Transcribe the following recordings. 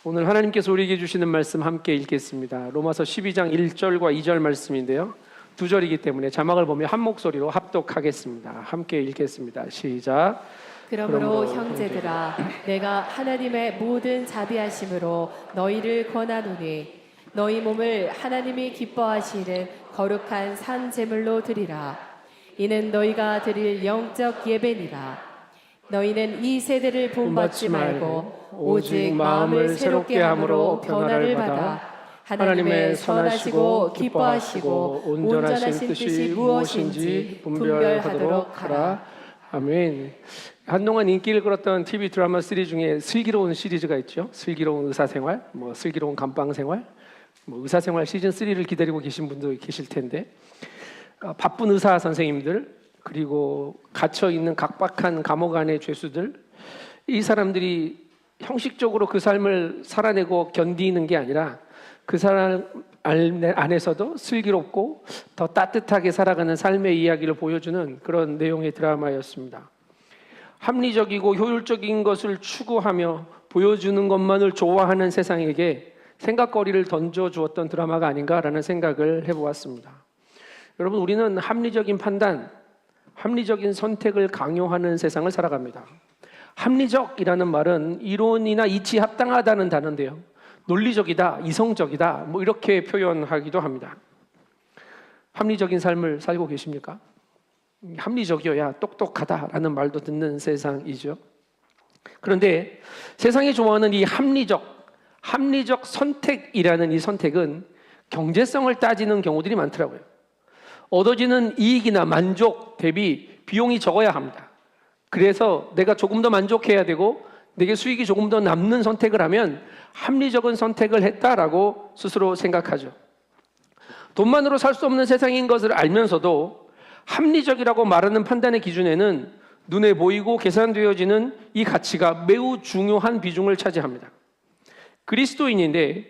오늘 하나님께서 우리에게 주시는 말씀 함께 읽겠습니다. 로마서 12장 1절과 2절 말씀인데요. 두 절이기 때문에 자막을 보며 한 목소리로 합독하겠습니다. 함께 읽겠습니다. 시작. 그러므로 형제들아, 내가 하나님의 모든 자비하심으로 너희를 권하노니 너희 몸을 하나님이 기뻐하시는 거룩한 산 제물로 드리라. 이는 너희가 드릴 영적 예배니라. 너희는 이 세대를 본받지 말고 오직 마음을 새롭게 함으로 변화를 받아 하나님의 선하시고 기뻐하시고 온전하신 뜻이 무엇인지 분별하도록 하라. 아멘. 한동안 인기를 끌었던 TV 드라마 시리즈 중에 슬기로운 시리즈가 있죠. 슬기로운 의사생활, 슬기로운 감방생활, 의사생활 시즌 3를 기다리고 계신 분도 계실 텐데, 바쁜 의사 선생님들, 그리고 갇혀있는 각박한 감옥 안의 죄수들, 이 사람들이 형식적으로 그 삶을 살아내고 견디는 게 아니라 그 사람 안에서도 슬기롭고 더 따뜻하게 살아가는 삶의 이야기를 보여주는 그런 내용의 드라마였습니다. 합리적이고 효율적인 것을 추구하며 보여주는 것만을 좋아하는 세상에게 생각거리를 던져주었던 드라마가 아닌가라는 생각을 해보았습니다. 여러분, 우리는 합리적인 판단, 합리적인 선택을 강요하는 세상을 살아갑니다. 합리적이라는 말은 이론이나 이치 합당하다는 단어인데요, 논리적이다, 이성적이다, 이렇게 표현하기도 합니다. 합리적인 삶을 살고 계십니까? 합리적이어야 똑똑하다라는 말도 듣는 세상이죠. 그런데 세상이 좋아하는 이 합리적 선택이라는 이 선택은 경제성을 따지는 경우들이 많더라고요. 얻어지는 이익이나 만족 대비 비용이 적어야 합니다. 그래서 내가 조금 더 만족해야 되고 내게 수익이 조금 더 남는 선택을 하면 합리적인 선택을 했다라고 스스로 생각하죠. 돈만으로 살 수 없는 세상인 것을 알면서도 합리적이라고 말하는 판단의 기준에는 눈에 보이고 계산되어지는 이 가치가 매우 중요한 비중을 차지합니다. 그리스도인인데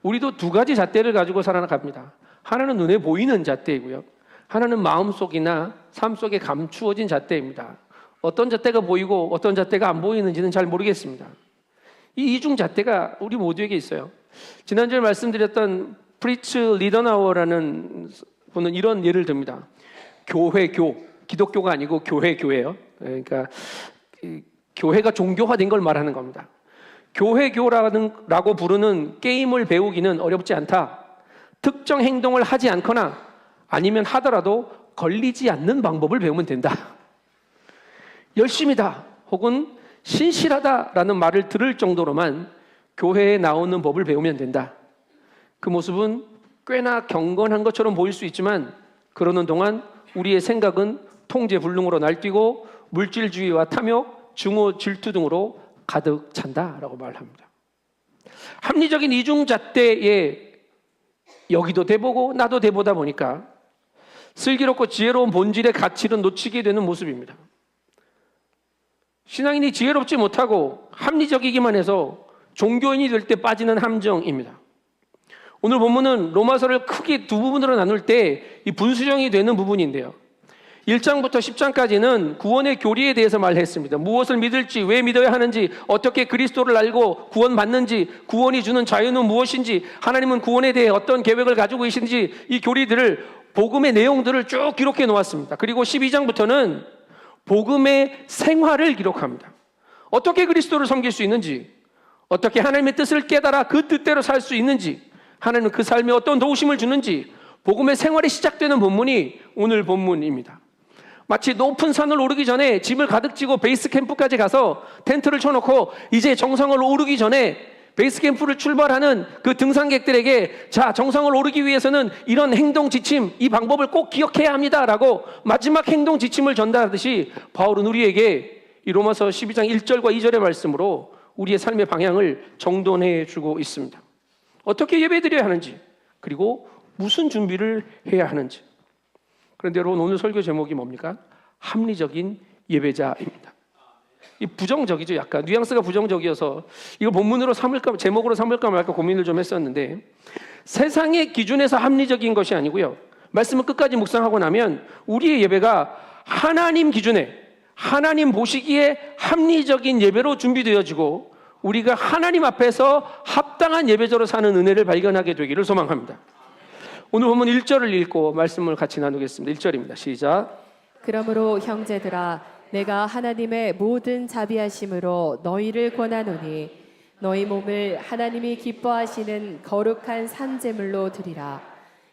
우리도 두 가지 잣대를 가지고 살아갑니다. 하나는 눈에 보이는 잣대이고요, 하나는 마음속이나 삶 속에 감추어진 잣대입니다. 어떤 잣대가 보이고 어떤 잣대가 안 보이는지는 잘 모르겠습니다. 이 이중 잣대가 우리 모두에게 있어요. 지난주에 말씀드렸던 프리츠 리더나워라는 분은 이런 예를 듭니다. 기독교가 아니고 교회예요. 그러니까 교회가 종교화된 걸 말하는 겁니다. 교회교라고 부르는 게임을 배우기는 어렵지 않다. 특정 행동을 하지 않거나 아니면 하더라도 걸리지 않는 방법을 배우면 된다. 열심이다 혹은 신실하다라는 말을 들을 정도로만 교회에 나오는 법을 배우면 된다. 그 모습은 꽤나 경건한 것처럼 보일 수 있지만 그러는 동안 우리의 생각은 통제불능으로 날뛰고 물질주의와 탐욕, 증오, 질투 등으로 가득 찬다라고 말합니다. 합리적인 이중잣대에 여기도 대보고 나도 대보다 보니까 슬기롭고 지혜로운 본질의 가치를 놓치게 되는 모습입니다. 신앙인이 지혜롭지 못하고 합리적이기만 해서 종교인이 될 때 빠지는 함정입니다. 오늘 본문은 로마서를 크게 두 부분으로 나눌 때 이 분수정이 되는 부분인데요, 1장부터 10장까지는 구원의 교리에 대해서 말했습니다. 무엇을 믿을지, 왜 믿어야 하는지, 어떻게 그리스도를 알고 구원받는지, 구원이 주는 자유는 무엇인지, 하나님은 구원에 대해 어떤 계획을 가지고 계신지, 이 교리들을, 복음의 내용들을 쭉 기록해 놓았습니다. 그리고 12장부터는 복음의 생활을 기록합니다. 어떻게 그리스도를 섬길 수 있는지, 어떻게 하나님의 뜻을 깨달아 그 뜻대로 살 수 있는지, 하나님은 그 삶에 어떤 도우심을 주는지, 복음의 생활이 시작되는 본문이 오늘 본문입니다. 마치 높은 산을 오르기 전에 짐을 가득 지고 베이스 캠프까지 가서 텐트를 쳐놓고 이제 정상을 오르기 전에 베이스 캠프를 출발하는 그 등산객들에게, 자, 정상을 오르기 위해서는 이런 행동 지침, 이 방법을 꼭 기억해야 합니다라고 마지막 행동 지침을 전달하듯이 바울은 우리에게 이 로마서 12장 1절과 2절의 말씀으로 우리의 삶의 방향을 정돈해 주고 있습니다. 어떻게 예배드려야 하는지, 그리고 무슨 준비를 해야 하는지. 그런데 여러분, 오늘 설교 제목이 뭡니까? 합리적인 예배자입니다. 이 부정적이죠. 약간 뉘앙스가 부정적이어서 이거 본문으로 삼을까, 제목으로 삼을까 말까 고민을 좀 했었는데, 세상의 기준에서 합리적인 것이 아니고요, 말씀을 끝까지 묵상하고 나면 우리의 예배가 하나님 기준에, 하나님 보시기에 합리적인 예배로 준비되어지고 우리가 하나님 앞에서 합당한 예배자로 사는 은혜를 발견하게 되기를 소망합니다. 오늘 본문 1절을 읽고 말씀을 같이 나누겠습니다. 1절입니다. 시작. 그러므로 형제들아 내가 하나님의 모든 자비하심으로 너희를 권하노니 너희 몸을 하나님이 기뻐하시는 거룩한 산제물로 드리라.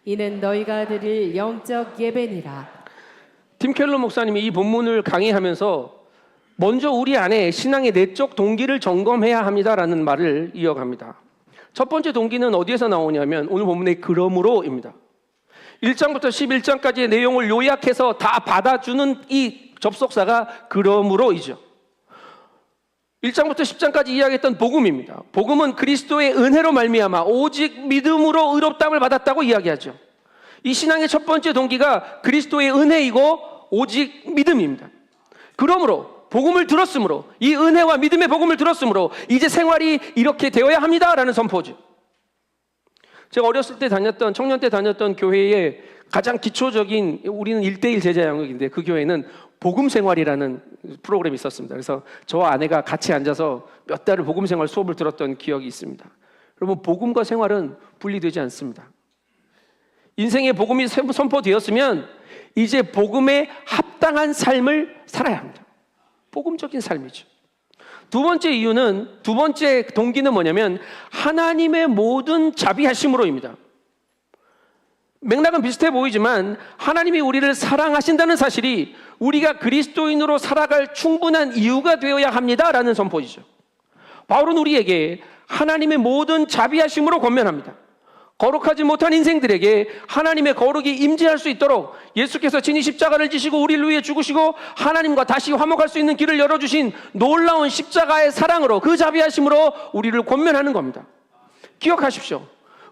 이는 너희가 드릴 영적 예배니라. 팀 켈러 목사님이 이 본문을 강의하면서 먼저 우리 안에 신앙의 내적 동기를 점검해야 합니다라는 말을 이어갑니다. 첫 번째 동기는 어디에서 나오냐면 오늘 본문의 그러므로입니다. 1장부터 11장까지의 내용을 요약해서 다 받아주는 이 접속사가 그러므로이죠. 1장부터 10장까지 이야기했던 복음입니다. 복음은 그리스도의 은혜로 말미암아 오직 믿음으로 의롭다함을 받았다고 이야기하죠. 이 신앙의 첫 번째 동기가 그리스도의 은혜이고 오직 믿음입니다. 그러므로 복음을 들었으므로, 이 은혜와 믿음의 복음을 들었으므로 이제 생활이 이렇게 되어야 합니다라는 선포죠. 제가 어렸을 때 다녔던, 청년 때 다녔던 교회의 가장 기초적인, 우리는 1:1 제자 양육인데 그 교회는 복음 생활이라는 프로그램이 있었습니다. 그래서 저와 아내가 같이 앉아서 몇 달을 복음 생활 수업을 들었던 기억이 있습니다. 여러분, 복음과 생활은 분리되지 않습니다. 인생의 복음이 선포되었으면 이제 복음에 합당한 삶을 살아야 합니다. 복음적인 삶이죠. 두 번째 동기는 뭐냐면 하나님의 모든 자비하심으로입니다. 맥락은 비슷해 보이지만 하나님이 우리를 사랑하신다는 사실이 우리가 그리스도인으로 살아갈 충분한 이유가 되어야 합니다라는 선포이죠. 바울은 우리에게 하나님의 모든 자비하심으로 권면합니다. 거룩하지 못한 인생들에게 하나님의 거룩이 임재할 수 있도록 예수께서 친히 십자가를 지시고 우리를 위해 죽으시고 하나님과 다시 화목할 수 있는 길을 열어주신 놀라운 십자가의 사랑으로, 그 자비하심으로 우리를 권면하는 겁니다. 기억하십시오.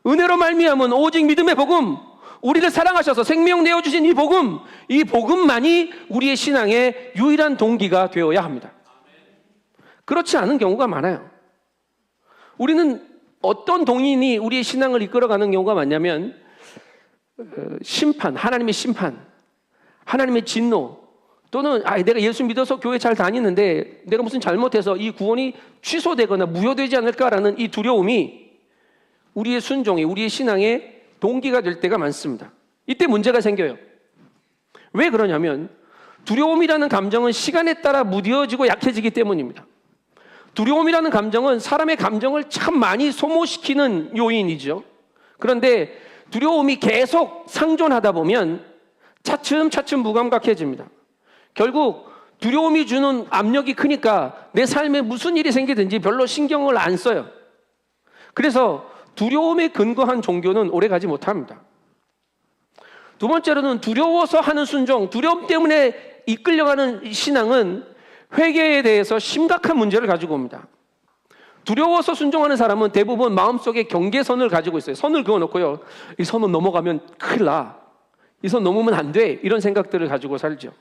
은혜로 말미암은 오직 믿음의 복음, 우리를 사랑하셔서 생명 내어주신 이 복음만이 우리의 신앙의 유일한 동기가 되어야 합니다. 그렇지 않은 경우가 많아요. 우리는 어떤 동인이 우리의 신앙을 이끌어가는 경우가 많냐면 심판, 하나님의 심판, 하나님의 진노, 또는 내가 예수 믿어서 교회 잘 다니는데 내가 무슨 잘못해서 이 구원이 취소되거나 무효되지 않을까라는 이 두려움이 우리의 순종이, 우리의 신앙의 동기가 될 때가 많습니다. 이때 문제가 생겨요. 왜 그러냐면 두려움이라는 감정은 시간에 따라 무뎌지고 약해지기 때문입니다. 두려움이라는 감정은 사람의 감정을 참 많이 소모시키는 요인이죠. 그런데 두려움이 계속 상존하다 보면 차츰차츰 무감각해집니다. 결국 두려움이 주는 압력이 크니까 내 삶에 무슨 일이 생기든지 별로 신경을 안 써요. 그래서 두려움에 근거한 종교는 오래가지 못합니다. 두 번째로는 두려워서 하는 순종, 두려움 때문에 이끌려가는 신앙은 회개에 대해서 심각한 문제를 가지고 옵니다. 두려워서 순종하는 사람은 대부분 마음속에 경계선을 가지고 있어요. 선을 그어놓고요, 이 선을 넘어가면 큰일 나, 이 선 넘으면 안 돼, 이런 생각들을 가지고 살죠.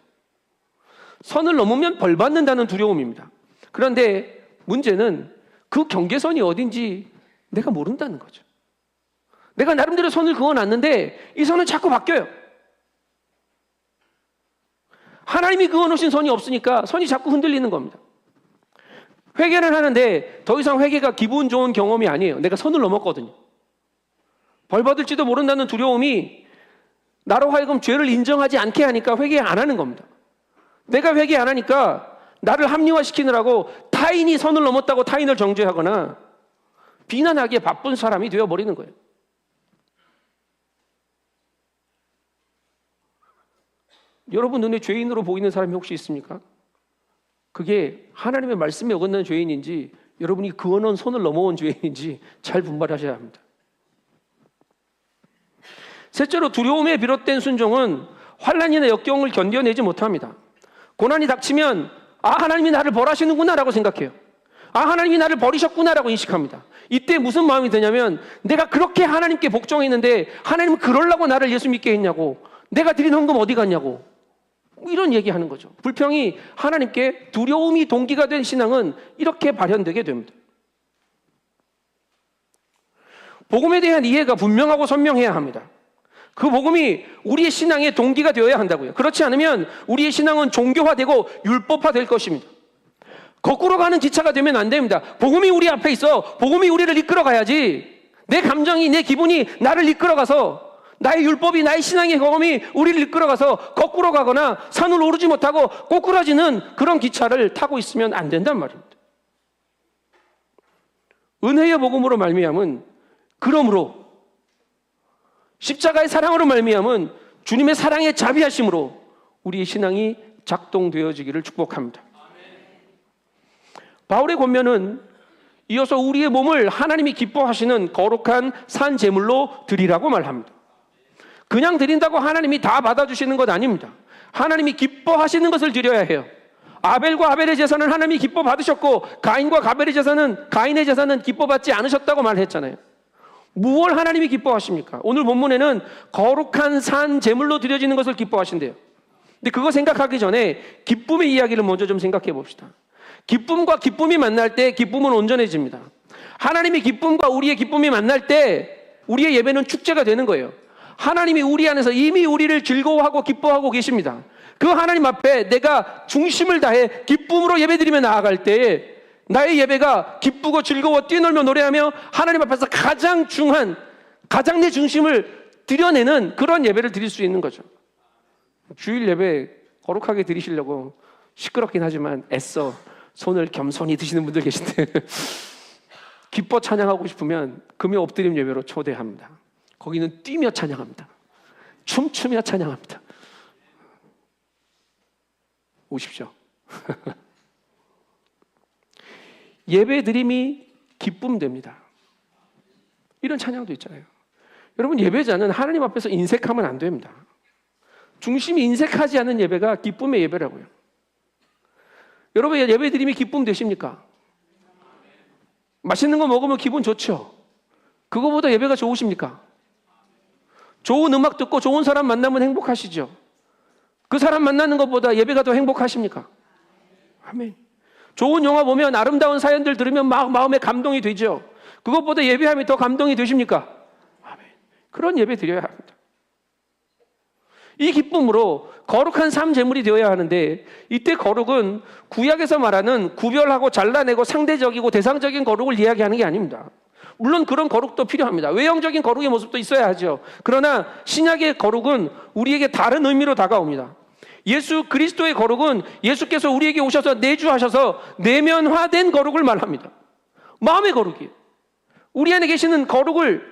선을 넘으면 벌 받는다는 두려움입니다. 그런데 문제는 그 경계선이 어딘지 내가 모른다는 거죠. 내가 나름대로 선을 그어놨는데 이 선은 자꾸 바뀌어요. 하나님이 그어놓으신 선이 없으니까 선이 자꾸 흔들리는 겁니다. 회개를 하는데 더 이상 회개가 기분 좋은 경험이 아니에요. 내가 선을 넘었거든요. 벌 받을지도 모른다는 두려움이 나로 하여금 죄를 인정하지 않게 하니까 회개 안 하는 겁니다. 내가 회개 안 하니까 나를 합리화시키느라고 타인이 선을 넘었다고 타인을 정죄하거나 비난하기에 바쁜 사람이 되어버리는 거예요. 여러분 눈에 죄인으로 보이는 사람이 혹시 있습니까? 그게 하나님의 말씀에 어긋난 죄인인지 여러분이 그어놓은 손을 넘어온 죄인인지 잘 분별하셔야 합니다. 셋째로, 두려움에 비롯된 순종은 환난이나 역경을 견뎌내지 못합니다. 고난이 닥치면 하나님이 나를 벌하시는구나 라고 생각해요. 하나님이 나를 버리셨구나 라고 인식합니다. 이때 무슨 마음이 드냐면 내가 그렇게 하나님께 복종했는데 하나님은 그러려고 나를 예수 믿게 했냐고, 내가 드린 헌금 어디 갔냐고, 이런 얘기하는 거죠. 불평이 하나님께 두려움이 동기가 된 신앙은 이렇게 발현되게 됩니다. 복음에 대한 이해가 분명하고 선명해야 합니다. 그 복음이 우리의 신앙의 동기가 되어야 한다고요. 그렇지 않으면 우리의 신앙은 종교화되고 율법화될 것입니다. 거꾸로 가는 기차가 되면 안 됩니다. 복음이 우리 앞에 있어. 복음이 우리를 이끌어 가야지. 내 감정이, 내 기분이 나를 이끌어 가서, 나의 율법이, 나의 신앙의 경험이 우리를 이끌어 가서 거꾸로 가거나 산을 오르지 못하고 꼬꾸라지는 그런 기차를 타고 있으면 안 된단 말입니다. 은혜의 복음으로 말미암은, 그러므로 십자가의 사랑으로 말미암은 주님의 사랑의 자비하심으로 우리의 신앙이 작동되어지기를 축복합니다. 바울의 권면은 이어서 우리의 몸을 하나님이 기뻐하시는 거룩한 산 제물로 드리라고 말합니다. 그냥 드린다고 하나님이 다 받아주시는 것 아닙니다. 하나님이 기뻐하시는 것을 드려야 해요. 아벨과 아벨의 제사는 하나님이 기뻐 받으셨고, 가인과 가인의 제사는 기뻐 받지 않으셨다고 말했잖아요. 무엇을 하나님이 기뻐하십니까? 오늘 본문에는 거룩한 산 제물로 드려지는 것을 기뻐하신대요. 근데 그거 생각하기 전에 기쁨의 이야기를 먼저 좀 생각해 봅시다. 기쁨과 기쁨이 만날 때 기쁨은 온전해집니다. 하나님의 기쁨과 우리의 기쁨이 만날 때 우리의 예배는 축제가 되는 거예요. 하나님이 우리 안에서 이미 우리를 즐거워하고 기뻐하고 계십니다. 그 하나님 앞에 내가 중심을 다해 기쁨으로 예배드리며 나아갈 때에 나의 예배가 기쁘고 즐거워 뛰놀며 노래하며 하나님 앞에서 가장 내 중심을 드려내는 그런 예배를 드릴 수 있는 거죠. 주일 예배 거룩하게 드리시려고 시끄럽긴 하지만 애써 손을 겸손히 드시는 분들 계신데 기뻐 찬양하고 싶으면 금요 엎드림 예배로 초대합니다. 거기는 뛰며 찬양합니다. 춤추며 찬양합니다. 오십시오. 예배 드림이 기쁨 됩니다. 이런 찬양도 있잖아요. 여러분, 예배자는 하나님 앞에서 인색하면 안 됩니다. 중심이 인색하지 않은 예배가 기쁨의 예배라고요. 여러분, 예배 드림이 기쁨 되십니까? 맛있는 거 먹으면 기분 좋죠? 그거보다 예배가 좋으십니까? 좋은 음악 듣고 좋은 사람 만나면 행복하시죠? 그 사람 만나는 것보다 예배가 더 행복하십니까? 아멘. 좋은 영화 보면 아름다운 사연들 들으면 막 마음에 감동이 되죠? 그것보다 예배함이 더 감동이 되십니까? 아멘. 그런 예배 드려야 합니다. 이 기쁨으로 거룩한 삶 제물이 되어야 하는데, 이때 거룩은 구약에서 말하는 구별하고 잘라내고 상대적이고 대상적인 거룩을 이야기하는 게 아닙니다. 물론 그런 거룩도 필요합니다. 외형적인 거룩의 모습도 있어야 하죠. 그러나 신약의 거룩은 우리에게 다른 의미로 다가옵니다. 예수 그리스도의 거룩은 예수께서 우리에게 오셔서 내주하셔서 내면화된 거룩을 말합니다. 마음의 거룩이에요. 우리 안에 계시는 거룩을,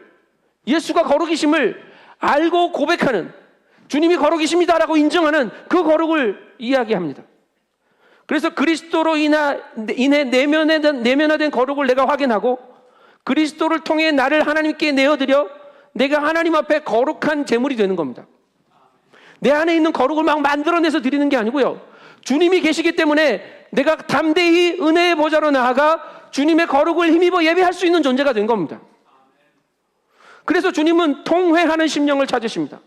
예수가 거룩이심을 알고 고백하는, 주님이 거룩이십니다라고 인정하는 그 거룩을 이야기합니다. 그래서 그리스도로 인해 내면화된 거룩을 내가 확인하고 그리스도를 통해 나를 하나님께 내어드려 내가 하나님 앞에 거룩한 제물이 되는 겁니다. 내 안에 있는 거룩을 막 만들어내서 드리는 게 아니고요. 주님이 계시기 때문에 내가 담대히 은혜의 보좌로 나아가 주님의 거룩을 힘입어 예배할 수 있는 존재가 된 겁니다. 그래서 주님은 통회하는 심령을 찾으십니다.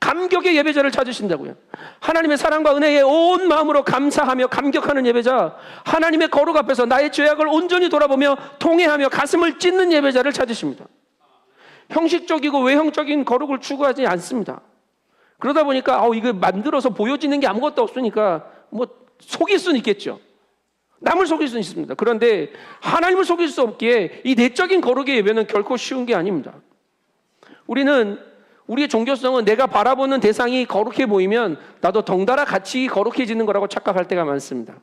감격의 예배자를 찾으신다고요. 하나님의 사랑과 은혜에 온 마음으로 감사하며 감격하는 예배자, 하나님의 거룩 앞에서 나의 죄악을 온전히 돌아보며 통회하며 가슴을 찢는 예배자를 찾으십니다. 형식적이고 외형적인 거룩을 추구하지 않습니다. 그러다 보니까 이거 만들어서 보여지는 게 아무것도 없으니까 뭐 속일 수는 있겠죠. 남을 속일 수는 있습니다. 그런데 하나님을 속일 수 없기에 이 내적인 거룩의 예배는 결코 쉬운 게 아닙니다. 우리의 종교성은 내가 바라보는 대상이 거룩해 보이면 나도 덩달아 같이 거룩해지는 거라고 착각할 때가 많습니다.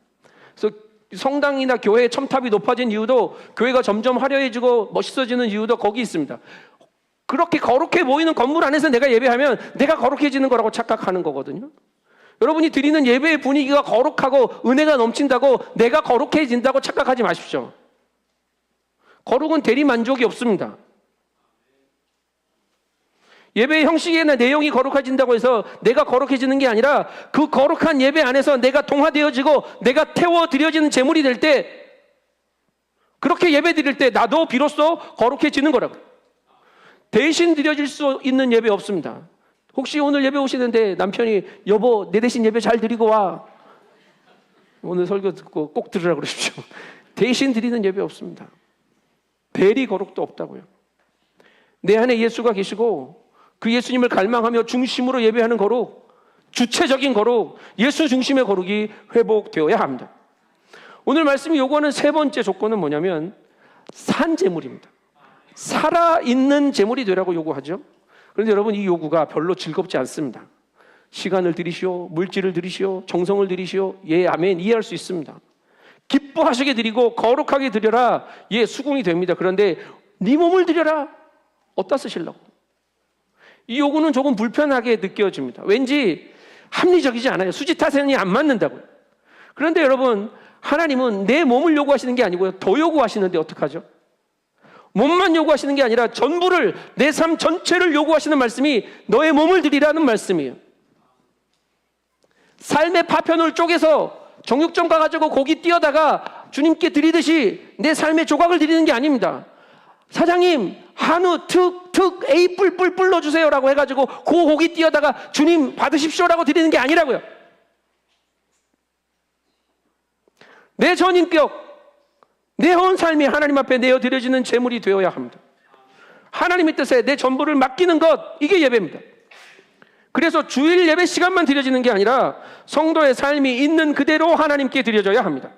그래서 성당이나 교회의 첨탑이 높아진 이유도, 교회가 점점 화려해지고 멋있어지는 이유도 거기 있습니다. 그렇게 거룩해 보이는 건물 안에서 내가 예배하면 내가 거룩해지는 거라고 착각하는 거거든요. 여러분이 드리는 예배의 분위기가 거룩하고 은혜가 넘친다고 내가 거룩해진다고 착각하지 마십시오. 거룩은 대리만족이 없습니다. 예배의 형식이나 내용이 거룩해진다고 해서 내가 거룩해지는 게 아니라 그 거룩한 예배 안에서 내가 동화되어지고 내가 태워드려지는 제물이 될 때, 그렇게 예배 드릴 때 나도 비로소 거룩해지는 거라고. 대신 드려질 수 있는 예배 없습니다. 혹시 오늘 예배 오시는데 남편이 여보 내 대신 예배 잘 드리고 와, 오늘 설교 듣고 꼭 들으라고 그러십시오. 대신 드리는 예배 없습니다. 대리 거룩도 없다고요. 내 안에 예수가 계시고 그 예수님을 갈망하며 중심으로 예배하는 거룩, 주체적인 거룩, 예수 중심의 거룩이 회복되어야 합니다. 오늘 말씀이 요구하는 세 번째 조건은 뭐냐면 산 제물입니다. 살아있는 제물이 되라고 요구하죠. 그런데 여러분, 이 요구가 별로 즐겁지 않습니다. 시간을 들이시오, 물질을 들이시오, 정성을 들이시오. 예, 아멘, 이해할 수 있습니다. 기뻐하시게 드리고 거룩하게 드려라. 예, 수긍이 됩니다. 그런데 네 몸을 드려라. 어디다 쓰시려고? 이 요구는 조금 불편하게 느껴집니다. 왠지 합리적이지 않아요. 수지타산이 안 맞는다고요. 그런데 여러분, 하나님은 내 몸을 요구하시는 게 아니고요, 더 요구하시는데 어떡하죠? 몸만 요구하시는 게 아니라 전부를, 내 삶 전체를 요구하시는 말씀이 너의 몸을 드리라는 말씀이에요. 삶의 파편을 쪼개서 정육점 가가지고 고기 띄어다가 주님께 드리듯이 내 삶의 조각을 드리는 게 아닙니다. 사장님, 한우 특 A 뿔 넣어주세요라고 해가지고 그 고기 띄어다가 주님 받으십시오라고 드리는 게 아니라고요. 내 전인격, 내 온 삶이 하나님 앞에 내어드려지는 제물이 되어야 합니다. 하나님의 뜻에 내 전부를 맡기는 것, 이게 예배입니다. 그래서 주일 예배 시간만 드려지는 게 아니라 성도의 삶이 있는 그대로 하나님께 드려져야 합니다.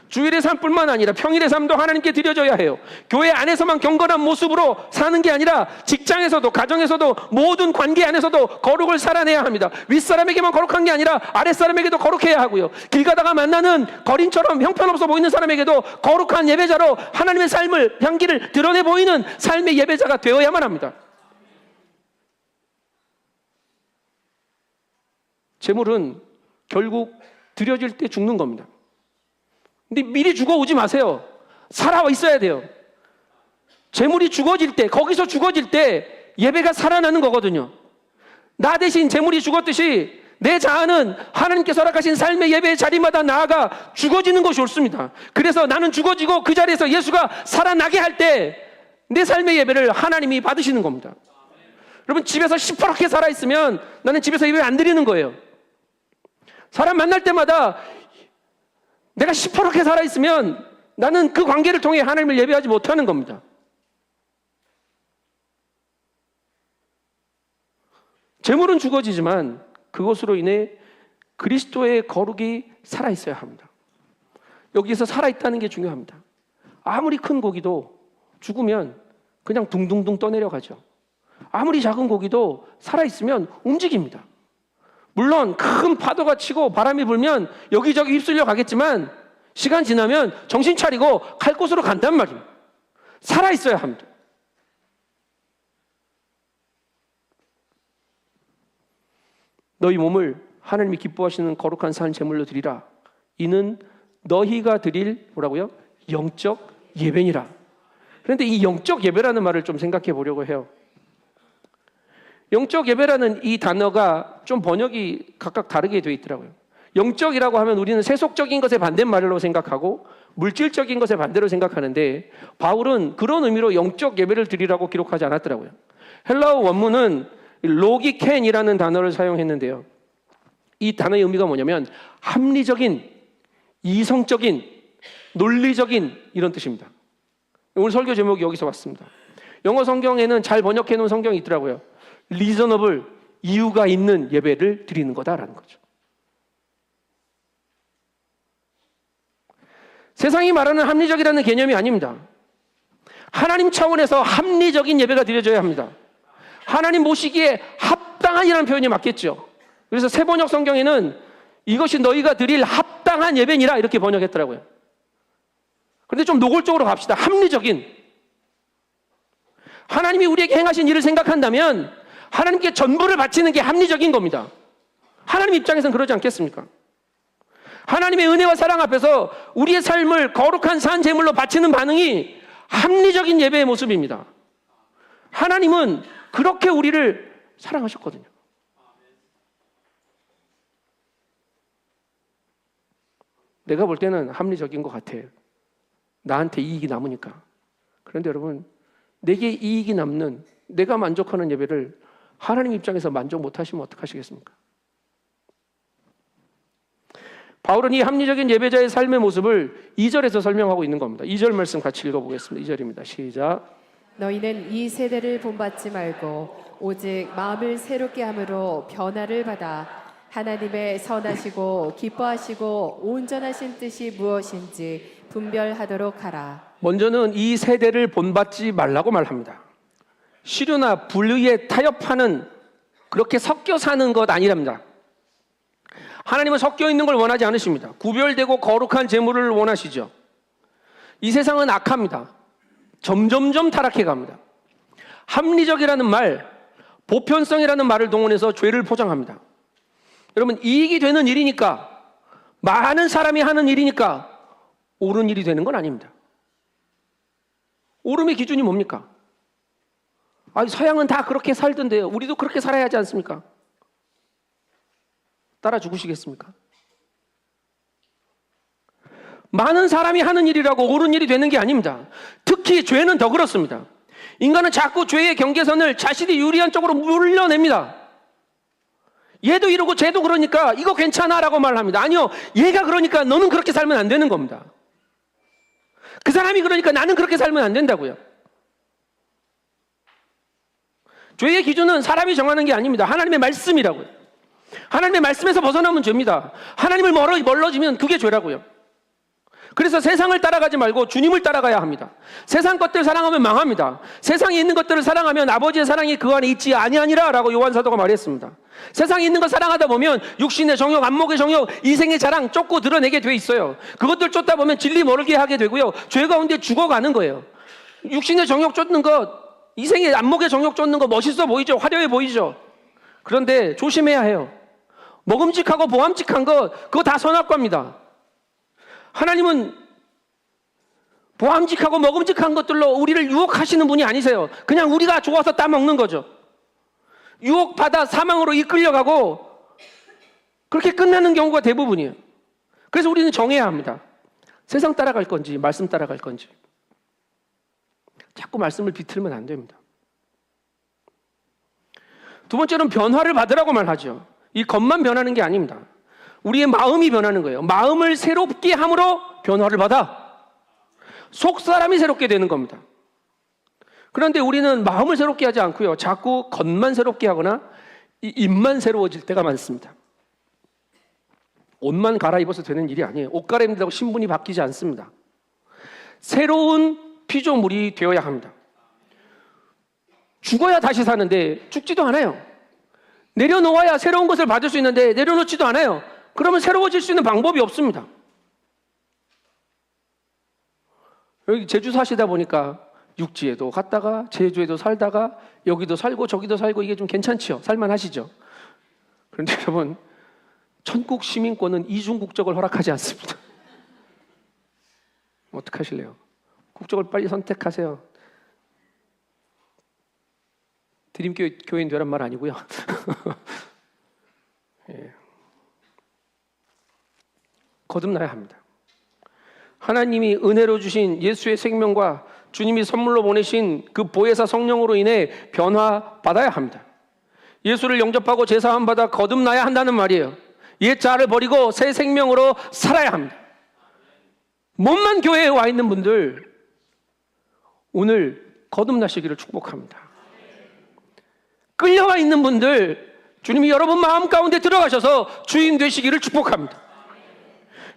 주일의 삶뿐만 아니라 평일의 삶도 하나님께 드려져야 해요. 교회 안에서만 경건한 모습으로 사는 게 아니라 직장에서도, 가정에서도, 모든 관계 안에서도 거룩을 살아내야 합니다. 윗사람에게만 거룩한 게 아니라 아랫사람에게도 거룩해야 하고요. 길 가다가 만나는 거린처럼 형편없어 보이는 사람에게도 거룩한 예배자로 하나님의 삶을, 향기를 드러내 보이는 삶의 예배자가 되어야만 합니다. 제물은 결국 드려질 때 죽는 겁니다. 근데 미리 죽어오지 마세요. 살아 있어야 돼요. 제물이 죽어질 때, 거기서 죽어질 때 예배가 살아나는 거거든요. 나 대신 제물이 죽었듯이 내 자아는 하나님께서 허락하신 삶의 예배의 자리마다 나아가 죽어지는 것이 옳습니다. 그래서 나는 죽어지고 그 자리에서 예수가 살아나게 할 때 내 삶의 예배를 하나님이 받으시는 겁니다. 여러분, 집에서 시퍼렇게 살아있으면 나는 집에서 예배 안 드리는 거예요. 사람 만날 때마다 내가 시퍼렇게 살아있으면 나는 그 관계를 통해 하나님을 예배하지 못하는 겁니다. 재물은 죽어지지만 그것으로 인해 그리스도의 거룩이 살아있어야 합니다. 여기서 살아있다는 게 중요합니다. 아무리 큰 고기도 죽으면 그냥 둥둥둥 떠내려가죠. 아무리 작은 고기도 살아있으면 움직입니다. 물론 큰 파도가 치고 바람이 불면 여기저기 휩쓸려 가겠지만 시간 지나면 정신 차리고 갈 곳으로 간단 말입니다. 살아있어야 합니다. 너희 몸을 하나님이 기뻐하시는 거룩한 산 제물로 드리라. 이는 너희가 드릴 뭐라고요? 영적 예배니라. 그런데 이 영적 예배라는 말을 좀 생각해 보려고 해요. 영적 예배라는 이 단어가 좀 번역이 각각 다르게 되어 있더라고요. 영적이라고 하면 우리는 세속적인 것의 반대말로 생각하고 물질적인 것의 반대로 생각하는데 바울은 그런 의미로 영적 예배를 드리라고 기록하지 않았더라고요. 헬라어 원문은 로기켄이라는 단어를 사용했는데요. 이 단어의 의미가 뭐냐면 합리적인, 이성적인, 논리적인 이런 뜻입니다. 오늘 설교 제목이 여기서 왔습니다. 영어 성경에는 잘 번역해 놓은 성경이 있더라고요. 리저너블, 이유가 있는 예배를 드리는 거다라는 거죠. 세상이 말하는 합리적이라는 개념이 아닙니다. 하나님 차원에서 합리적인 예배가 드려져야 합니다. 하나님 모시기에 합당한이라는 표현이 맞겠죠. 그래서 새 번역 성경에는 이것이 너희가 드릴 합당한 예배니라 이렇게 번역했더라고요. 그런데 좀 노골적으로 갑시다. 합리적인. 하나님이 우리에게 행하신 일을 생각한다면 하나님께 전부를 바치는 게 합리적인 겁니다. 하나님 입장에서는 그러지 않겠습니까? 하나님의 은혜와 사랑 앞에서 우리의 삶을 거룩한 산 제물로 바치는 반응이 합리적인 예배의 모습입니다. 하나님은 그렇게 우리를 사랑하셨거든요. 내가 볼 때는 합리적인 것 같아요. 나한테 이익이 남으니까. 그런데 여러분, 내게 이익이 남는, 내가 만족하는 예배를 하나님 입장에서 만족 못하시면 어떡하시겠습니까? 바울은 이 합리적인 예배자의 삶의 모습을 2절에서 설명하고 있는 겁니다. 2절 말씀 같이 읽어보겠습니다. 2절입니다. 시작. 너희는 이 세대를 본받지 말고 오직 마음을 새롭게 함으로 변화를 받아 하나님의 선하시고 기뻐하시고 온전하신 뜻이 무엇인지 분별하도록 하라. 먼저는 이 세대를 본받지 말라고 말합니다. 시류나 불의에 타협하는, 그렇게 섞여 사는 것 아니랍니다. 하나님은 섞여 있는 걸 원하지 않으십니다. 구별되고 거룩한 재물을 원하시죠. 이 세상은 악합니다. 점점점 타락해 갑니다. 합리적이라는 말, 보편성이라는 말을 동원해서 죄를 포장합니다. 여러분, 이익이 되는 일이니까, 많은 사람이 하는 일이니까 옳은 일이 되는 건 아닙니다. 옳음의 기준이 뭡니까? 서양은 다 그렇게 살던데요. 우리도 그렇게 살아야 하지 않습니까? 따라 죽으시겠습니까? 많은 사람이 하는 일이라고 옳은 일이 되는 게 아닙니다. 특히 죄는 더 그렇습니다. 인간은 자꾸 죄의 경계선을 자신이 유리한 쪽으로 물려냅니다. 얘도 이러고 쟤도 그러니까 이거 괜찮아 라고 말합니다. 아니요, 얘가 그러니까 너는 그렇게 살면 안 되는 겁니다. 그 사람이 그러니까 나는 그렇게 살면 안 된다고요. 죄의 기준은 사람이 정하는 게 아닙니다. 하나님의 말씀이라고요. 하나님의 말씀에서 벗어나면 죄입니다. 하나님을 멀어지면 그게 죄라고요. 그래서 세상을 따라가지 말고 주님을 따라가야 합니다. 세상 것들 사랑하면 망합니다. 세상에 있는 것들을 사랑하면 아버지의 사랑이 그 안에 있지 아니하니라 라고 요한 사도가 말했습니다. 세상에 있는 것 사랑하다 보면 육신의 정욕, 안목의 정욕, 이생의 자랑 쫓고 드러내게 돼 있어요. 그것들 쫓다 보면 진리 모르게 하게 되고요. 죄 가운데 죽어가는 거예요. 육신의 정욕 쫓는 것, 이생의 안목의 정욕 쫓는 거 멋있어 보이죠? 화려해 보이죠? 그런데 조심해야 해요. 먹음직하고 보암직한 것, 그거 다 선악과입니다. 하나님은 보암직하고 먹음직한 것들로 우리를 유혹하시는 분이 아니세요. 그냥 우리가 좋아서 따먹는 거죠. 유혹받아 사망으로 이끌려가고 그렇게 끝나는 경우가 대부분이에요. 그래서 우리는 정해야 합니다. 세상 따라갈 건지 말씀 따라갈 건지. 자꾸 말씀을 비틀면 안 됩니다. 두 번째는 변화를 받으라고 말하죠. 이 겉만 변하는 게 아닙니다. 우리의 마음이 변하는 거예요. 마음을 새롭게 함으로 변화를 받아 속 사람이 새롭게 되는 겁니다. 그런데 우리는 마음을 새롭게 하지 않고요, 자꾸 겉만 새롭게 하거나 이 입만 새로워질 때가 많습니다. 옷만 갈아입어서 되는 일이 아니에요. 옷 갈아입는다고 신분이 바뀌지 않습니다. 새로운 피조물이 되어야 합니다. 죽어야 다시 사는데 죽지도 않아요. 내려놓아야 새로운 것을 받을 수 있는데 내려놓지도 않아요. 그러면 새로워질 수 있는 방법이 없습니다. 여기 제주 사시다 보니까 육지에도 갔다가 제주에도 살다가 여기도 살고 저기도 살고 이게 좀 괜찮지요? 살만하시죠? 그런데 여러분, 천국 시민권은 이중 국적을 허락하지 않습니다. 어떡하실래요? 국적을 빨리 선택하세요. 드림교인 되란 말 아니고요. 예. 거듭나야 합니다. 하나님이 은혜로 주신 예수의 생명과 주님이 선물로 보내신 그 보혜사 성령으로 인해 변화받아야 합니다. 예수를 영접하고 제사함 받아 거듭나야 한다는 말이에요. 옛 자를 버리고 새 생명으로 살아야 합니다. 몸만 교회에 와 있는 분들, 오늘 거듭나시기를 축복합니다. 끌려와 있는 분들, 주님이 여러분 마음 가운데 들어가셔서 주인 되시기를 축복합니다.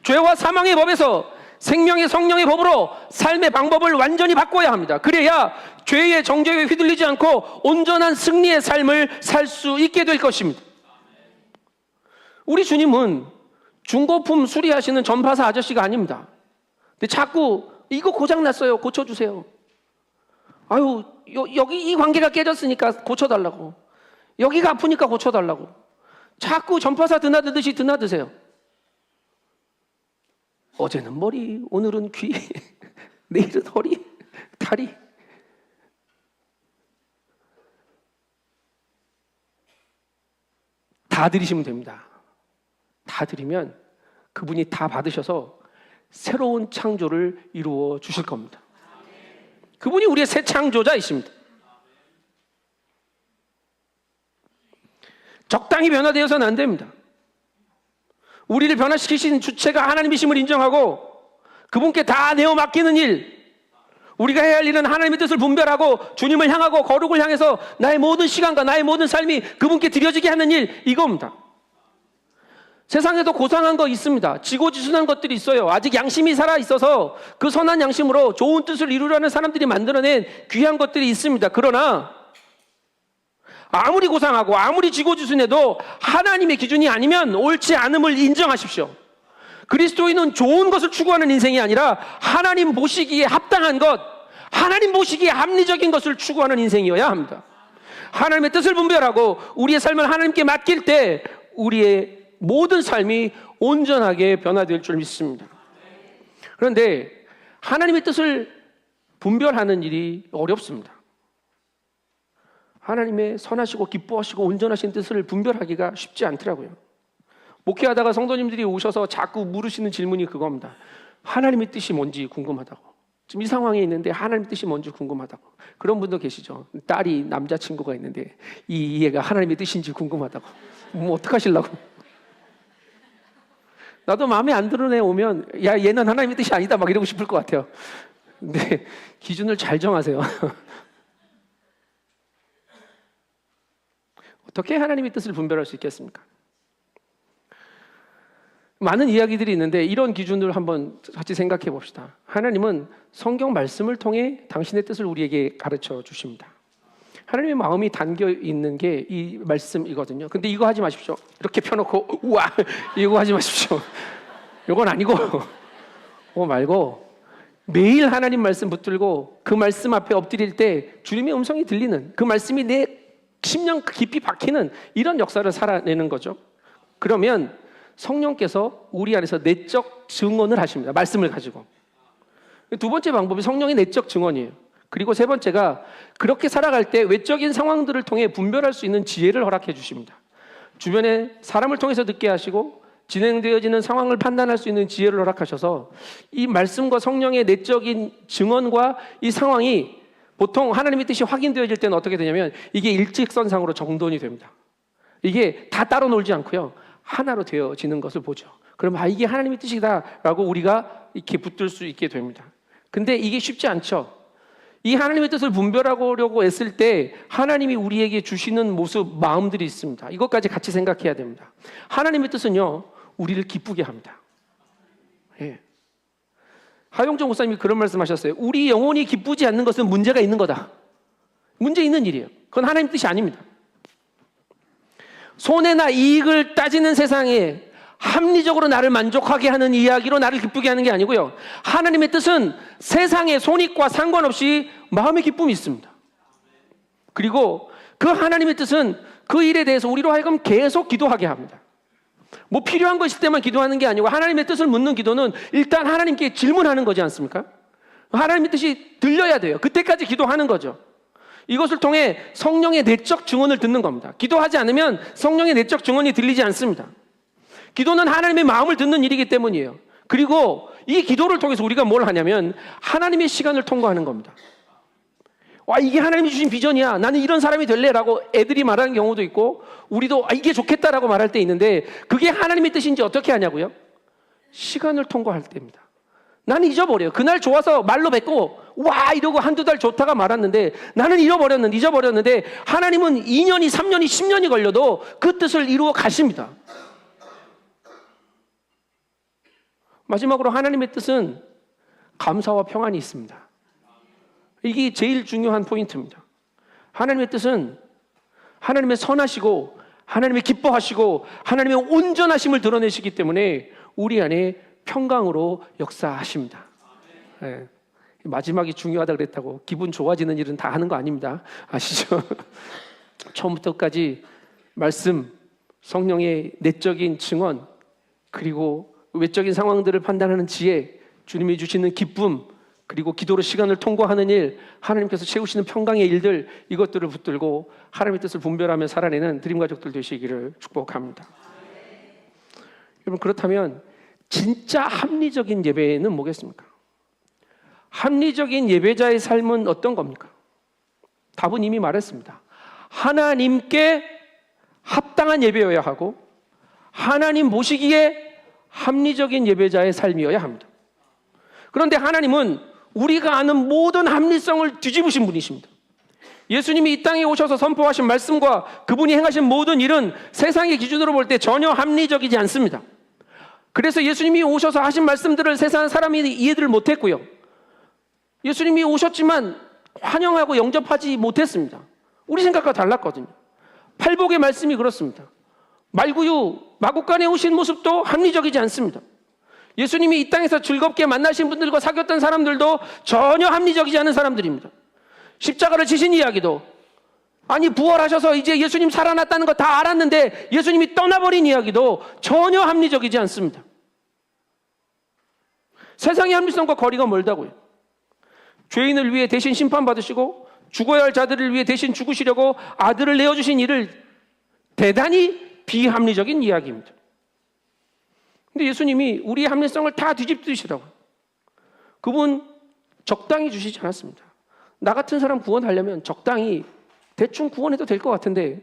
죄와 사망의 법에서 생명의 성령의 법으로 삶의 방법을 완전히 바꿔야 합니다. 그래야 죄의 정죄에 휘둘리지 않고 온전한 승리의 삶을 살 수 있게 될 것입니다. 우리 주님은 중고품 수리하시는 전파사 아저씨가 아닙니다. 근데 자꾸 이거 고장났어요, 고쳐주세요. 아유, 여기 이 관계가 깨졌으니까 고쳐달라고, 여기가 아프니까 고쳐달라고 자꾸 전파사 드나드듯이 드나드세요. 어제는 머리, 오늘은 귀, 내일은 허리, 다리. 다 드리시면 됩니다. 다 드리면 그분이 다 받으셔서 새로운 창조를 이루어 주실 겁니다. 그분이 우리의 새 창조자이십니다. 적당히 변화되어서는 안 됩니다. 우리를 변화시키신 주체가 하나님이심을 인정하고 그분께 다 내어 맡기는 일, 우리가 해야 할 일은 하나님의 뜻을 분별하고 주님을 향하고 거룩을 향해서 나의 모든 시간과 나의 모든 삶이 그분께 드려지게 하는 일, 이겁니다. 세상에도 고상한 거 있습니다. 지고지순한 것들이 있어요. 아직 양심이 살아 있어서 그 선한 양심으로 좋은 뜻을 이루려는 사람들이 만들어낸 귀한 것들이 있습니다. 그러나 아무리 고상하고 아무리 지고지순해도 하나님의 기준이 아니면 옳지 않음을 인정하십시오. 그리스도인은 좋은 것을 추구하는 인생이 아니라 하나님 보시기에 합당한 것, 하나님 보시기에 합리적인 것을 추구하는 인생이어야 합니다. 하나님의 뜻을 분별하고 우리의 삶을 하나님께 맡길 때 우리의 모든 삶이 온전하게 변화될 줄 믿습니다. 그런데 하나님의 뜻을 분별하는 일이 어렵습니다. 하나님의 선하시고 기뻐하시고 온전하신 뜻을 분별하기가 쉽지 않더라고요. 목회하다가 성도님들이 오셔서 자꾸 물으시는 질문이 그겁니다. 하나님의 뜻이 뭔지 궁금하다고. 지금 이 상황에 있는데 하나님의 뜻이 뭔지 궁금하다고. 그런 분도 계시죠. 딸이 남자친구가 있는데 이 얘가 하나님의 뜻인지 궁금하다고. 뭐 어떡하시려고. 나도 마음에 안 드는 애 오면 야 얘는 하나님의 뜻이 아니다 막 이러고 싶을 것 같아요. 근데 기준을 잘 정하세요. 어떻게 하나님의 뜻을 분별할 수 있겠습니까? 많은 이야기들이 있는데 이런 기준을 한번 같이 생각해 봅시다. 하나님은 성경 말씀을 통해 당신의 뜻을 우리에게 가르쳐 주십니다. 하나님의 마음이 담겨 있는 게 이 말씀이거든요. 근데 이거 하지 마십시오. 이렇게 펴놓고 우와 이거 하지 마십시오. 이건 아니고 그거 말고 매일 하나님 말씀 붙들고 그 말씀 앞에 엎드릴 때 주님의 음성이 들리는, 그 말씀이 내 심령 깊이 박히는 이런 역사를 살아내는 거죠. 그러면 성령께서 우리 안에서 내적 증언을 하십니다. 말씀을 가지고. 두 번째 방법이 성령의 내적 증언이에요. 그리고 세 번째가 그렇게 살아갈 때 외적인 상황들을 통해 분별할 수 있는 지혜를 허락해 주십니다. 주변에 사람을 통해서 듣게 하시고 진행되어지는 상황을 판단할 수 있는 지혜를 허락하셔서 이 말씀과 성령의 내적인 증언과 이 상황이 보통 하나님의 뜻이 확인되어질 때는 어떻게 되냐면 이게 일직선상으로 정돈이 됩니다. 이게 다 따로 놀지 않고요. 하나로 되어지는 것을 보죠. 그럼 이게 하나님의 뜻이다라고 우리가 이렇게 붙들 수 있게 됩니다. 근데 이게 쉽지 않죠. 이 하나님의 뜻을 분별하려고 애쓸 때 하나님이 우리에게 주시는 모습, 마음들이 있습니다. 이것까지 같이 생각해야 됩니다. 하나님의 뜻은요, 우리를 기쁘게 합니다. 예. 하용정 목사님이 그런 말씀하셨어요. 우리 영혼이 기쁘지 않는 것은 문제가 있는 거다. 문제 있는 일이에요. 그건 하나님 뜻이 아닙니다. 손해나 이익을 따지는 세상에 합리적으로 나를 만족하게 하는 이야기로 나를 기쁘게 하는 게 아니고요. 하나님의 뜻은 세상의 손익과 상관없이 마음의 기쁨이 있습니다. 그리고 그 하나님의 뜻은 그 일에 대해서 우리로 하여금 계속 기도하게 합니다. 뭐 필요한 거 있을 때만 기도하는 게 아니고 하나님의 뜻을 묻는 기도는 일단 하나님께 질문하는 거지 않습니까? 하나님의 뜻이 들려야 돼요. 그때까지 기도하는 거죠. 이것을 통해 성령의 내적 증언을 듣는 겁니다. 기도하지 않으면 성령의 내적 증언이 들리지 않습니다. 기도는 하나님의 마음을 듣는 일이기 때문이에요. 그리고 이 기도를 통해서 우리가 뭘 하냐면 하나님의 시간을 통과하는 겁니다. 와, 이게 하나님이 주신 비전이야. 나는 이런 사람이 될래라고 애들이 말하는 경우도 있고 우리도 이게 좋겠다라고 말할 때 있는데 그게 하나님의 뜻인지 어떻게 하냐고요? 시간을 통과할 때입니다. 나는 잊어버려요. 그날 좋아서 말로 뱉고 와 이러고 한두 달 좋다가 말았는데 나는 잊어버렸는데 하나님은 2년이 3년이 10년이 걸려도 그 뜻을 이루어 가십니다. 마지막으로 하나님의 뜻은 감사와 평안이 있습니다. 이게 제일 중요한 포인트입니다. 하나님의 뜻은 하나님의 선하시고 하나님의 기뻐하시고 하나님의 온전하심을 드러내시기 때문에 우리 안에 평강으로 역사하십니다. 네. 마지막이 중요하다 그랬다고 기분 좋아지는 일은 다 하는 거 아닙니다. 아시죠? 처음부터 끝까지 말씀, 성령의 내적인 증언, 그리고 외적인 상황들을 판단하는 지혜, 주님이 주시는 기쁨, 그리고 기도로 시간을 통과하는 일, 하나님께서 채우시는 평강의 일들, 이것들을 붙들고 하나님의 뜻을 분별하며 살아내는 드림 가족들 되시기를 축복합니다. 여러분, 그렇다면 진짜 합리적인 예배는 뭐겠습니까? 합리적인 예배자의 삶은 어떤 겁니까? 답은 이미 말했습니다. 하나님께 합당한 예배여야 하고 하나님 보시기에 합리적인 예배자의 삶이어야 합니다. 그런데 하나님은 우리가 아는 모든 합리성을 뒤집으신 분이십니다. 예수님이 이 땅에 오셔서 선포하신 말씀과 그분이 행하신 모든 일은 세상의 기준으로 볼 때 전혀 합리적이지 않습니다. 그래서 예수님이 오셔서 하신 말씀들을 세상 사람이 이해를 못했고요. 예수님이 오셨지만 환영하고 영접하지 못했습니다. 우리 생각과 달랐거든요. 팔복의 말씀이 그렇습니다. 말구유, 마구간에 오신 모습도 합리적이지 않습니다. 예수님이 이 땅에서 즐겁게 만나신 분들과 사귀었던 사람들도 전혀 합리적이지 않은 사람들입니다. 십자가를 지신 이야기도, 아니 부활하셔서 이제 예수님 살아났다는 거 다 알았는데 예수님이 떠나버린 이야기도 전혀 합리적이지 않습니다. 세상의 합리성과 거리가 멀다고요. 죄인을 위해 대신 심판받으시고 죽어야 할 자들을 위해 대신 죽으시려고 아들을 내어주신 일을 대단히 비합리적인 이야기입니다. 근데 예수님이 우리의 합리성을 다 뒤집으시더라고요. 그분 적당히 주시지 않았습니다. 나 같은 사람 구원하려면 적당히 대충 구원해도 될 것 같은데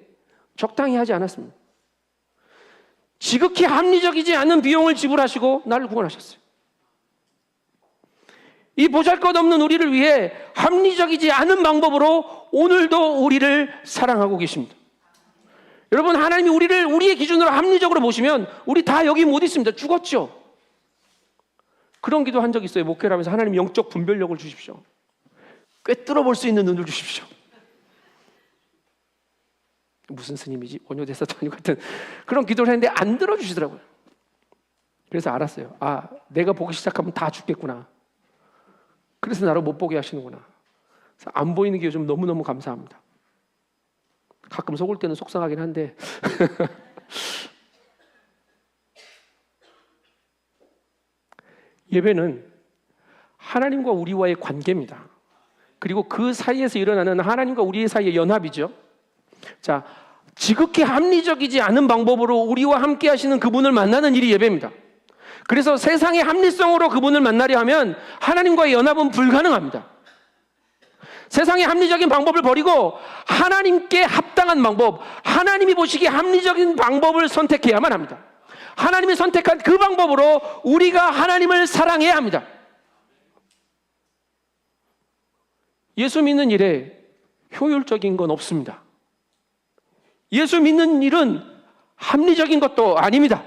적당히 하지 않았습니다. 지극히 합리적이지 않은 비용을 지불하시고 나를 구원하셨어요. 이 보잘것없는 우리를 위해 합리적이지 않은 방법으로 오늘도 우리를 사랑하고 계십니다. 여러분, 하나님이 우리를 우리의 기준으로 합리적으로 보시면 우리 다 여기 못 있습니다. 죽었죠. 그런 기도 한 적 있어요. 목회를 하면서 하나님 영적 분별력을 주십시오. 꿰뚫어 볼 수 있는 눈을 주십시오. 무슨 스님이지? 원효대사도 아니고 같은 그런 기도를 했는데 안 들어주시더라고요. 그래서 알았어요. 아, 내가 보기 시작하면 다 죽겠구나. 그래서 나를 못 보게 하시는구나. 그래서 안 보이는 게 요즘 너무너무 감사합니다. 가끔 속을 때는 속상하긴 한데 예배는 하나님과 우리와의 관계입니다. 그리고 그 사이에서 일어나는 하나님과 우리 사이의 연합이죠. 자, 지극히 합리적이지 않은 방법으로 우리와 함께 하시는 그분을 만나는 일이 예배입니다. 그래서 세상의 합리성으로 그분을 만나려 하면 하나님과의 연합은 불가능합니다. 세상의 합리적인 방법을 버리고 하나님께 합당한 방법, 하나님이 보시기에 합리적인 방법을 선택해야만 합니다. 하나님이 선택한 그 방법으로 우리가 하나님을 사랑해야 합니다. 예수 믿는 일에 효율적인 건 없습니다. 예수 믿는 일은 합리적인 것도 아닙니다.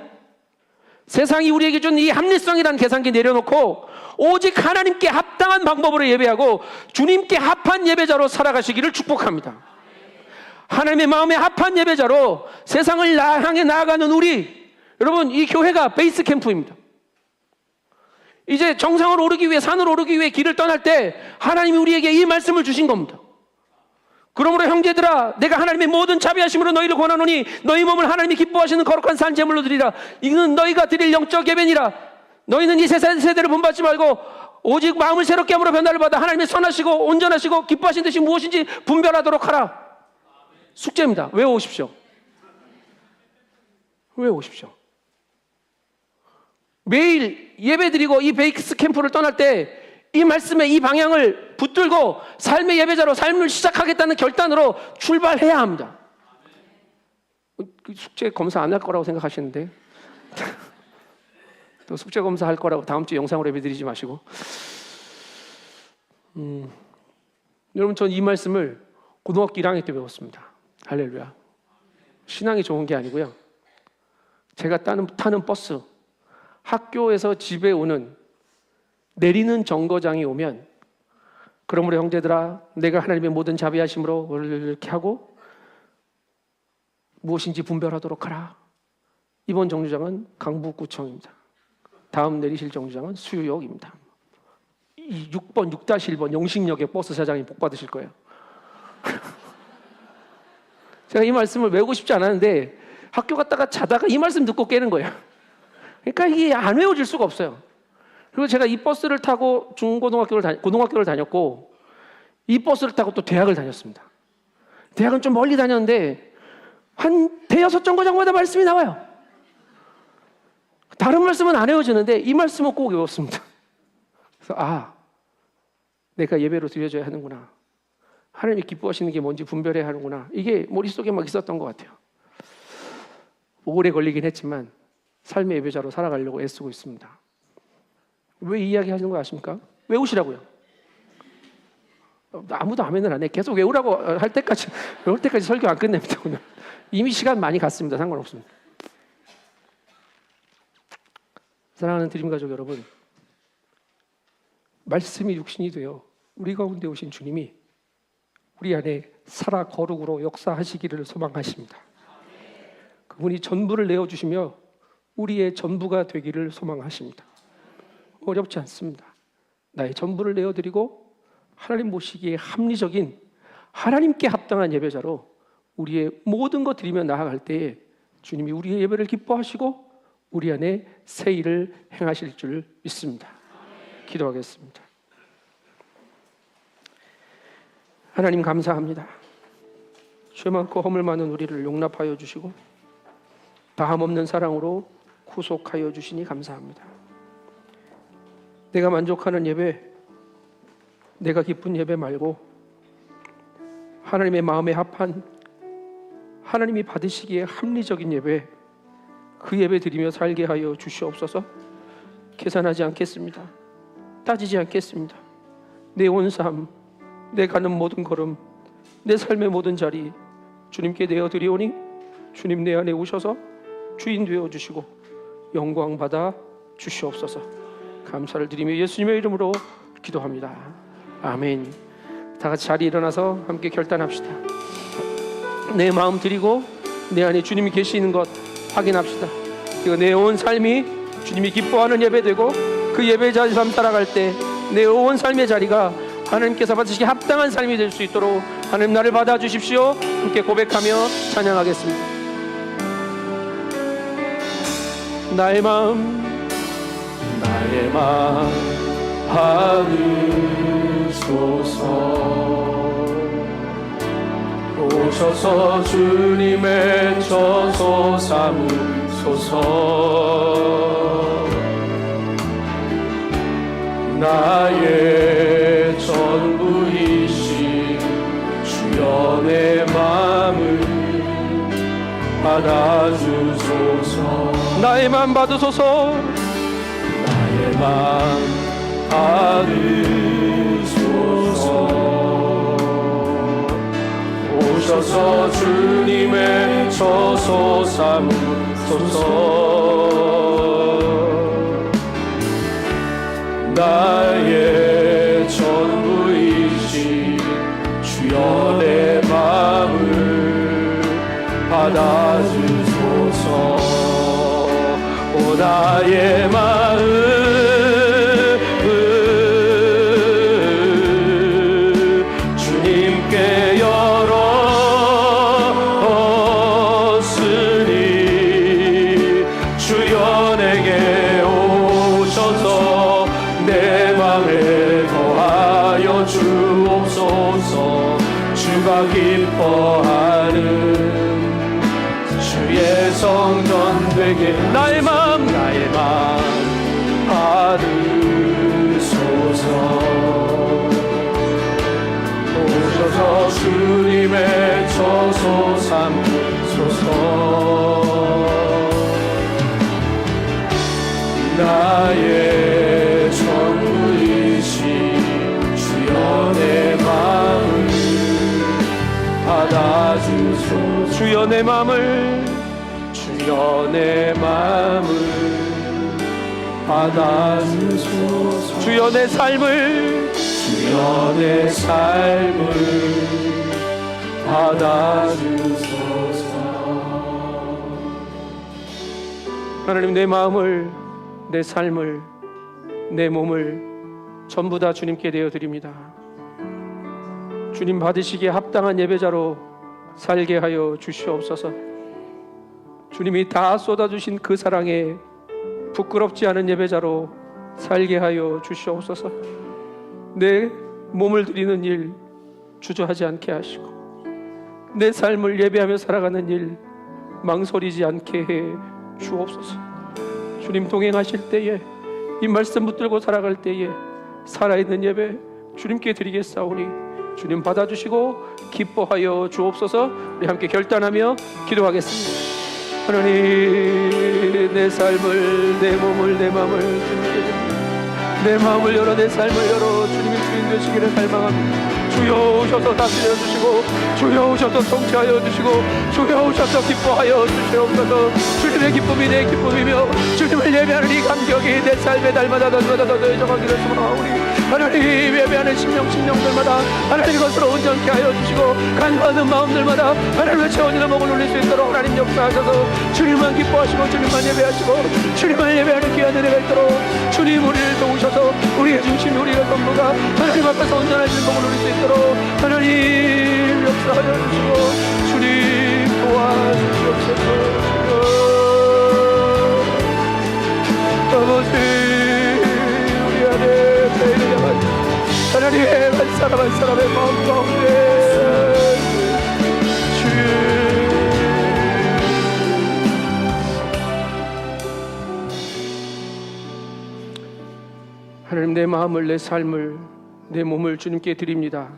세상이 우리에게 준 이 합리성이라는 계산기 내려놓고 오직 하나님께 합당한 방법으로 예배하고 주님께 합한 예배자로 살아가시기를 축복합니다. 하나님의 마음에 합한 예배자로 세상을 향해 나아가는 우리, 여러분, 이 교회가 베이스 캠프입니다. 이제 정상으로 오르기 위해, 산으로 오르기 위해 길을 떠날 때 하나님이 우리에게 이 말씀을 주신 겁니다. 그러므로 형제들아, 내가 하나님의 모든 자비하심으로 너희를 권하노니 너희 몸을 하나님이 기뻐하시는 거룩한 산 제물로 드리라. 이는 너희가 드릴 영적 예배니라. 너희는 이 세대를 본받지 말고 오직 마음을 새롭게 함으로 변화를 받아 하나님의 선하시고 온전하시고 기뻐하신 뜻이 무엇인지 분별하도록 하라. 숙제입니다. 외워오십시오. 외워오십시오. 매일 예배드리고 이 베이스 캠프를 떠날 때 이 말씀의 이 방향을 붙들고 삶의 예배자로 삶을 시작하겠다는 결단으로 출발해야 합니다. 숙제 검사 안 할 거라고 생각하시는데 또 숙제 검사 할 거라고 다음 주에 영상으로 예배드리지 마시고 여러분, 전 이 말씀을 고등학교 1학년 때 배웠습니다. 할렐루야. 신앙이 좋은 게 아니고요, 제가 타는 버스, 학교에서 집에 오는 내리는 정거장이 오면 그러므로 형제들아, 내가 하나님의 모든 자비하심으로 이렇게 하고 무엇인지 분별하도록 하라. 이번 정류장은 강북구청입니다. 다음 내리실 정류장은 수유역입니다. 이 6번, 6-1번 영식역의 버스 사장이 복 받으실 거예요. 제가 이 말씀을 외우고 싶지 않았는데 학교 갔다가 자다가 이 말씀 듣고 깨는 거예요. 그러니까 이게 안 외워질 수가 없어요. 그리고 제가 이 버스를 타고 고등학교를 다녔고 이 버스를 타고 또 대학을 다녔습니다. 대학은 좀 멀리 다녔는데 한 대여섯 정거장마다 말씀이 나와요. 다른 말씀은 안 외워지는데 이 말씀은 꼭 외웠습니다. 그래서 내가 예배로 드려줘야 하는구나. 하나님이 기뻐하시는 게 뭔지 분별해야 하는구나. 이게 머릿속에 막 있었던 것 같아요. 오래 걸리긴 했지만 삶의 예배자로 살아가려고 애쓰고 있습니다. 왜 이 이야기 하시는 거 아십니까? 외우시라고요. 아무도 아멘을 안 해. 계속 외우라고 할 때까지 외울 때까지 설교 안 끝냅니다. 오늘 이미 시간 많이 갔습니다. 상관없습니다. 사랑하는 드림 가족 여러분, 말씀이 육신이 되어 우리 가운데 오신 주님이 우리 안에 살아 거룩으로 역사하시기를 소망하십니다. 그분이 전부를 내어주시며 우리의 전부가 되기를 소망하십니다. 어렵지 않습니다. 나의 전부를 내어드리고 하나님 모시기에 합리적인 하나님께 합당한 예배자로 우리의 모든 것 드리며 나아갈 때에 주님이 우리의 예배를 기뻐하시고 우리 안에 새 일을 행하실 줄 믿습니다. 기도하겠습니다. 하나님 감사합니다. 죄 많고 허물 많은 우리를 용납하여 주시고 다함 없는 사랑으로 구속하여 주시니 감사합니다. 내가 만족하는 예배, 내가 기쁜 예배 말고 하나님의 마음에 합한 하나님이 받으시기에 합리적인 예배, 그 예배 드리며 살게 하여 주시옵소서. 계산하지 않겠습니다. 따지지 않겠습니다. 내 온 삶, 내 가는 모든 걸음, 내 삶의 모든 자리 주님께 내어드리오니 주님 내 안에 오셔서 주인 되어주시고 영광 받아 주시옵소서. 감사를 드리며 예수님의 이름으로 기도합니다. 아멘. 다 같이 자리에 일어나서 함께 결단합시다. 내 마음 드리고 내 안에 주님이 계시는 것 확인합시다. 그리고 내 온 삶이 주님이 기뻐하는 예배되고 그 예배 자리 삶 살아갈 때 내 온 삶의 자리가 하나님께서 받으시기에 합당한 삶이 될 수 있도록 하나님 나를 받아주십시오. 함께 고백하며 찬양하겠습니다. 나의 마음 받으소서. 오셔서 주님의 처소 삼으소서. 나의 전부이신 주여 내 마음을 받아주소서. 나의 마음 받으소서. 나의 마음 받으소서. 오셔서 주님의 처소 삼으소서. 나의 전부이신 주여 내 마음을 받아주소서. 오 나의 마음 주님께 열었으니 주여 내게 오셔서 내 맘에 거하여 주옵소서. 주가 기뻐하는 주의 성전 되게 나의 마음 받으소서. 오셔서 주님의 처소 삼으소서. 나의 전부이신 주여 내 마음을 받아주소서. 주여 내 마음을 받아주소서. 주여 내 삶을 받아주소서. 하나님 내 마음을, 내 삶을, 내 몸을 전부 다 주님께 내어드립니다. 주님 받으시기에 합당한 예배자로 살게 하여 주시옵소서. 주님이 다 쏟아주신 그 사랑에 부끄럽지 않은 예배자로 살게 하여 주시옵소서. 내 몸을 드리는 일 주저하지 않게 하시고 내 삶을 예배하며 살아가는 일 망설이지 않게 해 주옵소서. 주님 동행하실 때에 이 말씀 붙들고 살아갈 때에 살아있는 예배 주님께 드리겠사오니 주님 받아주시고 기뻐하여 주옵소서. 우리 함께 결단하며 기도하겠습니다. 하나님 내 삶을, 내 몸을, 내 마음을 주님께 드립니다. 내 마음을 열어 내 삶을 열어 주님의 주인 되시기를 갈망합니다. 주여 오셔서 다스려 주시고 주여 오셔서 통치하여 주시고 주여 오셔서 기뻐하여 주시옵소서. 주님의 기쁨이 내 기쁨이며 주님을 예배하는 이 감격이 내 삶의 날마다 더 더해져가기를 소망하오니 하나님 예배하는 심령들마다 하나님 것으로 온전케 하여 주시고 간과하는 마음들마다 하나님의 체온이나 목을 올릴 수 있도록 하나님 역사하셔서 주님만 기뻐하시고 주님만 예배하시고 주님만 예배하는 귀한 은혜가 있도록 주님 우리를 도우셔서 우리의 중심 우리의 전부가 하나님 앞에서 온전하신 목을 올릴 수 있도록 하나님 역사하여 주시고 주님 도와주시옵소서. 아버지 우리 안에 죄를 향한 하나님의 한 사람의 마음 가운데 주의 하나님 내 마음을 내 삶을 내 몸을 주님께 드립니다.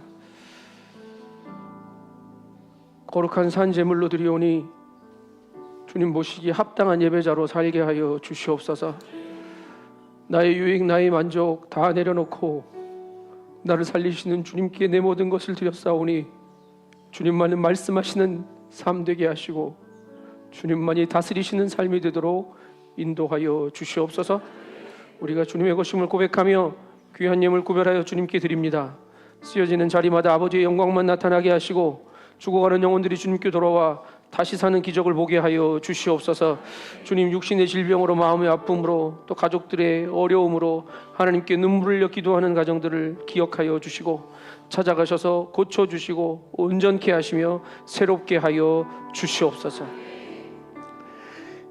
거룩한 산 제물로 드리오니 주님 모시기에 합당한 예배자로 살게 하여 주시옵소서. 나의 유익 나의 만족 다 내려놓고 나를 살리시는 주님께 내 모든 것을 드렸사오니 주님만이 말씀하시는 삶 되게 하시고 주님만이 다스리시는 삶이 되도록 인도하여 주시옵소서. 우리가 주님의 것임을 고백하며 귀한 예물 구별하여 주님께 드립니다. 쓰여지는 자리마다 아버지의 영광만 나타나게 하시고 죽어가는 영혼들이 주님께 돌아와 다시 사는 기적을 보게 하여 주시옵소서. 주님 육신의 질병으로 마음의 아픔으로 또 가족들의 어려움으로 하나님께 눈물을 흘려 기도하는 가정들을 기억하여 주시고 찾아가셔서 고쳐주시고 온전케 하시며 새롭게 하여 주시옵소서.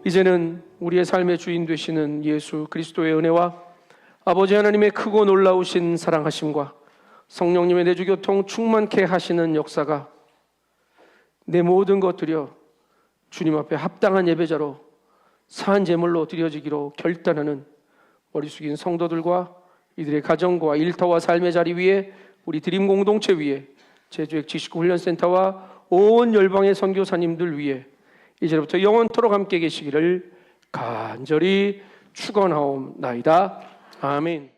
이제는 우리의 삶의 주인 되시는 예수 그리스도의 은혜와 아버지 하나님의 크고 놀라우신 사랑하심과 성령님의 내주교통 충만케 하시는 역사가 내 모든 것 드려 주님 앞에 합당한 예배자로 산 제물로 드려지기로 결단하는 머리 숙인 성도들과 이들의 가정과 일터와 삶의 자리 위에 우리 드림 공동체 위에 제주역 지식구 훈련센터와 온 열방의 선교사님들 위에 이제부터 영원토록 함께 계시기를 간절히 축원하옵나이다. 아멘.